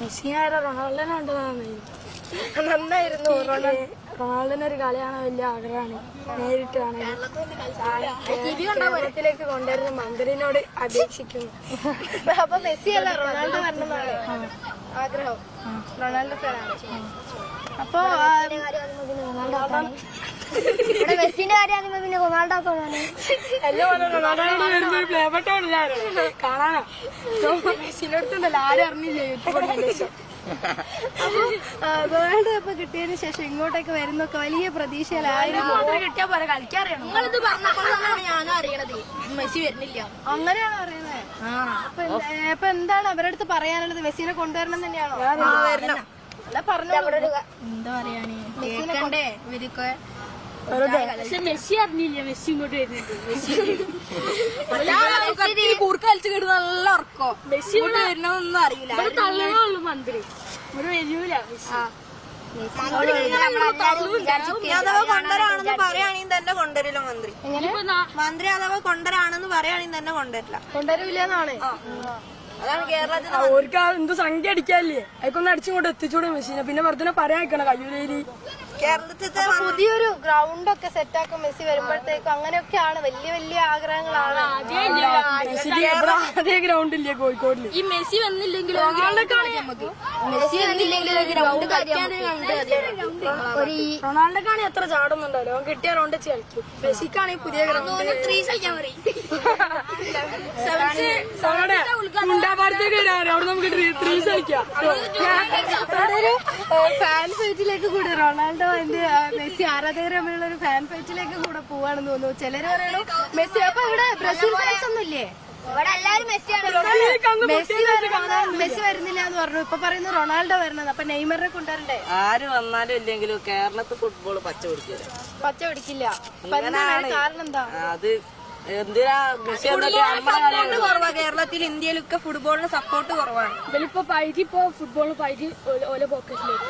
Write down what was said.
മെസ്സിയായ റൊണാൾഡോനെ നന്നായിരുന്നു. റൊണാൾഡോനൊരു കളി കാണാൻ വലിയ ആഗ്രഹമാണ്. നേരിട്ട് കേരളത്തിലേക്ക് കൊണ്ടുവരുന്ന മന്ത്രിനോട് അപേക്ഷിക്കുന്നു. അപ്പൊ മെസ്സി അല്ല റൊണാൾഡോ വരണമെന്നാണ് ആഗ്രഹം. റൊണാൾഡോ ഫാനാണ്. അപ്പൊ മെസ്സിന്റെ കാര്യം പിന്നെ റൊണാൾഡോ കാണാനോ മെസ്സിനോടത്തുണ്ടല്ലോ ആരും അറിഞ്ഞില്ലേ. അപ്പൊ വേൾഡ് കപ്പ് കിട്ടിയതിന് ശേഷം ഇങ്ങോട്ടേക്ക് വരുന്നൊക്കെ വലിയ പ്രതീക്ഷയിലായിരുന്നു. കിട്ടിയാ പോലെ കളിക്കാറിയണം. നിങ്ങളിത് പറഞ്ഞപ്പോഴാണ് ഞാനും അറിയണത് മെസ്സി വരുന്നില്ല. അങ്ങനെയാണോ അറിയുന്നത്? അപ്പൊ എന്താണ് അവരുടെ അടുത്ത് പറയാനുള്ളത്? മെസ്സിനെ കൊണ്ടുവരണം തന്നെയാണോ? അല്ല പറഞ്ഞു എന്താ പറയാന് കേൾക്കണ്ടേ ഇവരൊക്കെ? പക്ഷെ മെസ്സി അറിഞ്ഞില്ല മെസ്സി ഇങ്ങോട്ട് വരുന്നുണ്ട്. കൂർക്ക കളിച്ചു കേട്ട് നല്ല ഉറക്കോ. മെസ്സി ഇവിടെ വരുന്നൊന്നും അറിയില്ല. തള്ളണുള്ളൂ മന്ത്രി ഇവിടെ വരൂല. അഥവാ കൊണ്ടരാണെന്ന് പറയുകയാണെങ്കിൽ തന്നെ കൊണ്ടുവരില്ല മന്ത്രി. മന്ത്രി അഥവാ കൊണ്ടരാണെന്ന് പറയുകയാണെങ്കിൽ തന്നെ കൊണ്ടുവരില്ല. കൊണ്ടുവരില്ലെന്നാണ്. അതാണ് കേരളത്തിൽ അവർക്ക് എന്ത് സംഖ്യ അടിക്കാല്ലേ. അതൊക്കെ അടിച്ചുകൊണ്ട് എത്തിച്ചൂടെ മെസ്സിനെ. പിന്നെ വെറുതെ പറയാൻ വെക്കണം കയ്യൂലേരി. കേരളത്തിലത്തെ പുതിയൊരു ഗ്രൗണ്ട് ഒക്കെ സെറ്റാക്കും മെസ്സി വരുമ്പോഴത്തേക്കും. അങ്ങനെയൊക്കെയാണ് വലിയ വലിയ ആഗ്രഹങ്ങളാണ്. അതേ ഗ്രൗണ്ട് ഇല്ലേ കോഴിക്കോടില്. ഈ മെസ്സി വന്നില്ലെങ്കിൽ മെസ്സി വന്നില്ലെങ്കിൽ റൊണാൾഡോക്കാണ് എത്ര ചാടുന്നുണ്ടല്ലോ. അവൻ കിട്ടിയ റൗണ്ട് വെച്ച് കളിക്കും. മെസ്സിക്കാണെങ്കിൽ പുതിയ ഗ്രൗണ്ട് മുണ്ടാപാടത്തേക്ക് വരാറ്. അവിടെ നമുക്ക് ത്രീസ് കളിക്കാം. ഫാൻ ഫൈറ്റിലേക്ക് കൂടി റൊണാൾഡോ മെസ്സി ആരാധകർ തമ്മിലുള്ള ഒരു ഫാൻ ഫൈറ്റിലേക്ക് കൂടെ പോവാണെന്ന് തോന്നുന്നു. ചിലര് പറയണു മെസ്സി. അപ്പൊ ഇവിടെ ബ്രസീൽ ഫാൻസ് ഒന്നും ഇല്ലേ? ഇവിടെ എല്ലാരും മെസ്സിയാണ്. മെസ്സി വരുന്നില്ല എന്ന് പറഞ്ഞു. ഇപ്പൊ പറയുന്നു റൊണാൾഡോ വരണത്. അപ്പൊ നെയ്മറിനെ കൊണ്ടുവരണ്ടേ? ആര് വന്നാലും ഇല്ലെങ്കിലും കേരളത്തിൽ ഫുട്ബോൾ പച്ച പിടിക്കില്ല. പച്ച പിടിക്കില്ല. കാരണം എന്താ? അത് എന്തിനാ സപ്പോർട്ട് കുറവാ. കേരളത്തിൽ ഇന്ത്യയിലൊക്കെ ഫുട്ബോളിന് സപ്പോർട്ട് കുറവാണ്. ഇവരിപ്പോ പൈറ്റി ഫുട്ബോളിന് പൈറ്റി ഓരോ പോക്കറ്റിലേക്ക്